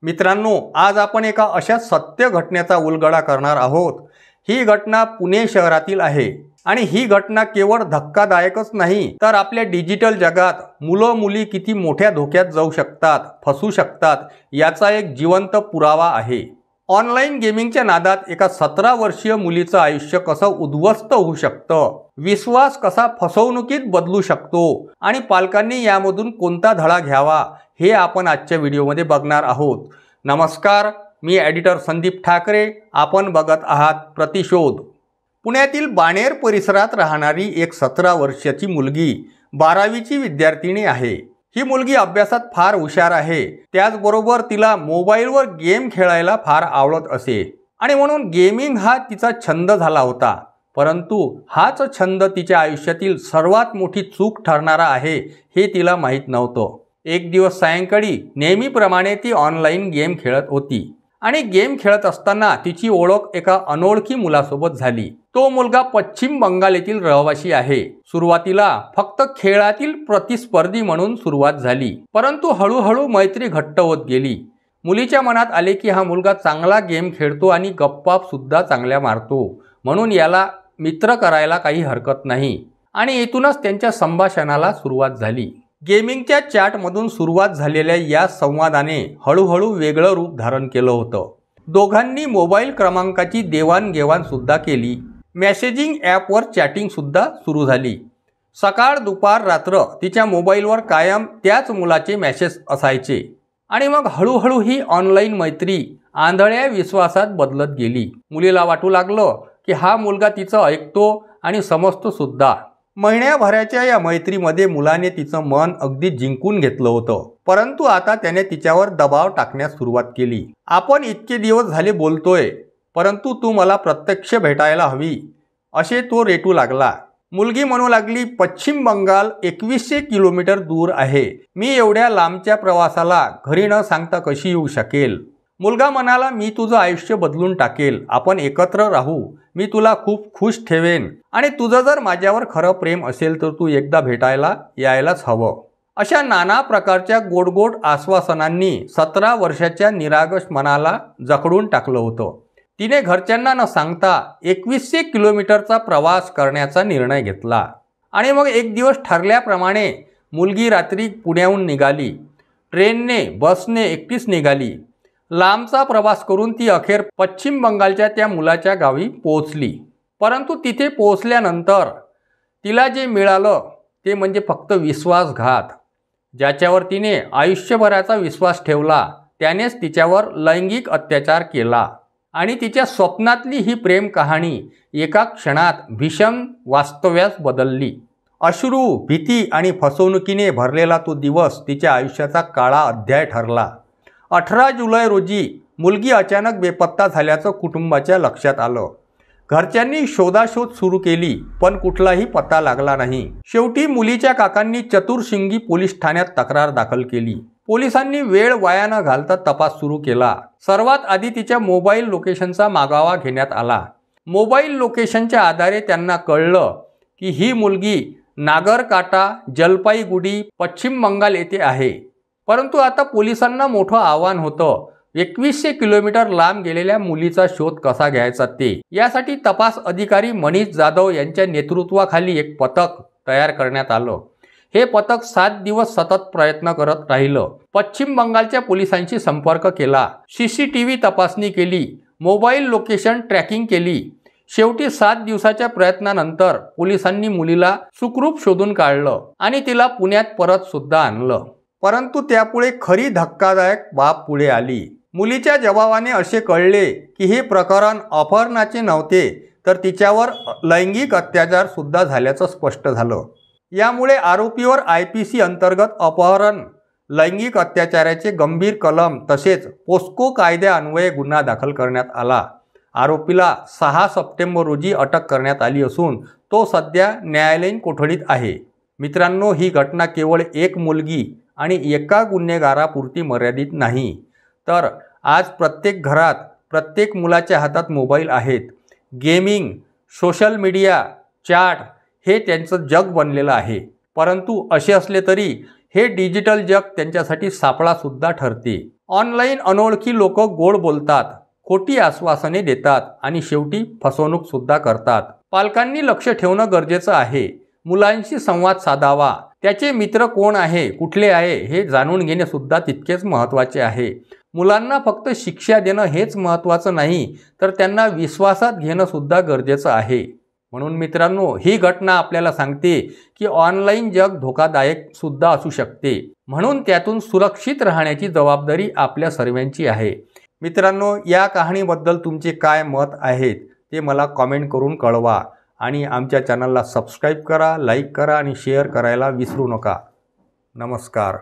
मित्रांनो, आज आपण एका अशा सत्य घटनेचा उलगडा करणार आहोत। ही घटना पुणे शहरातील आहे आणि ही घटना केवळ धक्कादायकच नाही तर आपल्या डिजिटल जगात मुलं मुली किती मोठ्या धोक्यात जाऊ शकतात, फसू शकतात याचा एक जिवंत पुरावा आहे। ऑनलाइन गेमिंगच्या नादात एका 17 वर्षीय मुलीचं आयुष्य कसं उद्ध्वस्त होऊ शकतं, विश्वास कसा फसवणुकीत बदलू शकतो आणि पालकांनी यामधून कोणता धडा घ्यावा हे आपण आजच्या व्हिडिओमध्ये बघणार आहोत। नमस्कार, मी एडिटर संदीप ठाकरे, आपण बघत आहात प्रतिशोध। पुण्यातील बाणेर परिसरात राहणारी एक 17 वर्षाची मुलगी 12वीची विद्यार्थिनी आहे। ही मुलगी अभ्यासात फार हुशार आहे, त्याचबरोबर तिला मोबाईलवर गेम खेळायला फार आवडत असे आणि म्हणून गेमिंग हा तिचा छंद झाला होता। परंतु हाच छंद तिच्या आयुष्यातील सर्वात मोठी चूक ठरणारा आहे हे तिला माहीत नव्हतं। एक दिवस सायंकाळी नेहमीप्रमाणे ती ऑनलाइन गेम खेळत होती आणि गेम खेळत असताना तिची ओळख एका अनोळखी मुलासोबत झाली। तो मुलगा पश्चिम बंगाल येथील रहिवासी आहे। सुरुवातीला फक्त खेळातील प्रतिस्पर्धी म्हणून सुरुवात झाली, परंतु हळूहळू मैत्री घट्ट होत गेली। मुलीच्या मनात आले की हा मुलगा चांगला गेम खेळतो आणि गप्पा सुद्धा चांगल्या मारतो, म्हणून याला मित्र करायला काही हरकत नाही आणि इथूनच त्यांच्या संभाषणाला सुरुवात झाली। गेमिंगच्या चॅटमधून सुरुवात झालेल्या या संवादाने हळूहळू वेगळं रूप धारण केलं होतं। दोघांनी मोबाईल क्रमांकाची देवाणघेवाण सुद्धा केली। मेसेजिंग ॲपवर चॅटिंग सुद्धा सुरू झाली। सकाळ दुपार रात्र तिच्या मोबाईलवर कायम त्याच मुलाचे मेसेज असायचे आणि मग हळूहळू ही ऑनलाईन मैत्री आंधळ्या विश्वासात बदलत गेली। मुलीला वाटू लागलं की हा मुलगा तिचं ऐकतो आणि समजतो सुद्धा। महिन्याभराच्या या मैत्रीमध्ये मुलाने तिचं मन अगदी जिंकून घेतलं होतं, परंतु आता त्याने तिच्यावर दबाव टाकण्यास सुरुवात केली। आपण इतके दिवस झाले बोलतोय, परंतु तू मला प्रत्यक्ष भेटायला हवी, असे तो रेटू लागला। मुलगी म्हणू लागली, पश्चिम बंगाल 2100 किलोमीटर दूर आहे, मी एवढ्या लांबच्या प्रवासाला घरी न सांगता कशी येऊ शकेल। मुलगा म्हणाला, मी तुझं आयुष्य बदलून टाकेल, आपण एकत्र राहू, मी तुला खूप खुश ठेवेन आणि तुझं जर माझ्यावर खरं प्रेम असेल तर तू एकदा भेटायला यायलाच हवं। अशा नाना प्रकारच्या गोडगोड आश्वासनांनी 17 वर्षाच्या निरागस मनाला जखडून टाकलं होतं। तिने घरच्यांना न सांगता 2100 किलोमीटरचा प्रवास करण्याचा निर्णय घेतला आणि मग एक दिवस ठरल्याप्रमाणे मुलगी रात्री पुण्याहून निघाली। ट्रेनने बसने एकटीच निघाली। लांबचा प्रवास करून ती अखेर पश्चिम बंगालच्या त्या मुलाच्या गावी पोहोचली। परंतु तिथे पोहोचल्यानंतर तिला जे मिळालं ते म्हणजे फक्त विश्वासघात। ज्याच्यावर तिने आयुष्यभराचा विश्वास ठेवला त्यानेच तिच्यावर लैंगिक अत्याचार केला आणि तिच्या स्वप्नातली ही प्रेम कहाणी एका क्षणात भीषण वास्तव्यास बदलली। अश्रू, भीती आणि फसवणुकीने भरलेला तो दिवस तिच्या आयुष्याचा काळा अध्याय ठरला। 18 जुलै रोजी मुलगी अचानक बेपत्ता झाल्याचं कुटुंबाच्या लक्षात आलं। घरच्यांनी शोधाशोध सुरू केली, पण कुठलाही पत्ता लागला नाही। शेवटी मुलीच्या काकांनी चतुरशिंगी पोलीस ठाण्यात तक्रार दाखल केली। पोलिसांनी वेळ वाया न घालता तपास सुरू केला। सर्वात आधी तिच्या मोबाईल लोकेशनचा मागोवा घेण्यात आला। मोबाईल लोकेशनच्या आधारे त्यांना कळलं की ही मुलगी नागरकाटा, जलपाईगुडी, पश्चिम बंगाल येथे आहे। परंतु आता पोलिसांना मोठं आव्हान होतं, 2100 किलोमीटर लांब गेलेल्या मुलीचा शोध कसा घ्यायचा ते। यासाठी तपास अधिकारी मनीष जाधव यांच्या नेतृत्वाखाली एक पथक तयार करण्यात आलं। हे पथक 7 दिवस सतत प्रयत्न करत राहिलं। पश्चिम बंगालच्या पोलिसांशी संपर्क केला, CCTV तपासणी केली, मोबाईल लोकेशन ट्रॅकिंग केली। शेवटी 7 दिवसाच्या प्रयत्नानंतर पोलिसांनी मुलीला सुखरूप शोधून काढलं आणि तिला पुण्यात परत सुद्धा आणलं। परंतु त्यापुढे खरी धक्कादायक बाब पुढे आली। मुलीच्या जबाबाने असे कळले की हे प्रकरण अपहरणाचे नव्हते तर तिच्यावर लैंगिक अत्याचार सुद्धा झाल्याचं स्पष्ट झालं। यामुळे आरोपीवर IPC अंतर्गत अपहरण, लैंगिक अत्याचाराचे गंभीर कलम तसेच पोस्को कायद्यान्वये गुन्हा दाखल करण्यात आला। आरोपीला 6 सप्टेंबर रोजी अटक करण्यात आली असून तो सध्या न्यायालयीन कोठडीत आहे। मित्रांनो, ही घटना केवळ एक मुलगी आणि एका गुन्हेगारापुरती मर्यादित नाही, तर आज प्रत्येक घरात, प्रत्येक मुलाच्या हातात मोबाईल आहेत। गेमिंग, सोशल मीडिया, चॅट हे त्यांचं जग बनलेलं आहे। परंतु असे असले तरी हे डिजिटल जग त्यांच्यासाठी सापळा सुद्धा ठरते। ऑनलाईन अनोळखी लोक गोड बोलतात, खोटी आश्वासने देतात आणि शेवटी फसवणूक सुद्धा करतात. पालकांनी लक्ष ठेवणं गरजेचं आहे. मुलांशी संवाद साधावा. त्याचे मित्र कोण आहे, कुठले आहे हे जाणून घेणे सुद्धा तितकेच महत्त्वाचे आहे. मुलांना फक्त शिक्षा देणं हेच महत्त्वाचं नाही, तर त्यांना विश्वासात घेणं सुद्धा गरजेचं आहे. म्हणून मित्रांनो, ही घटना आपल्याला सांगते की ऑनलाईन जग धोकादायक सुद्धा असू शकते. म्हणून त्यातून सुरक्षित राहण्याची जबाबदारी आपल्या सर्वांची आहे. मित्रांनो, या कहाणीबद्दल तुमचे काय मत आहेत ते मला कॉमेंट करून कळवा आणि आमच्या चॅनलला सबस्क्राईब करा, लाईक करा आणि शेअर करायला विसरू नका. नमस्कार.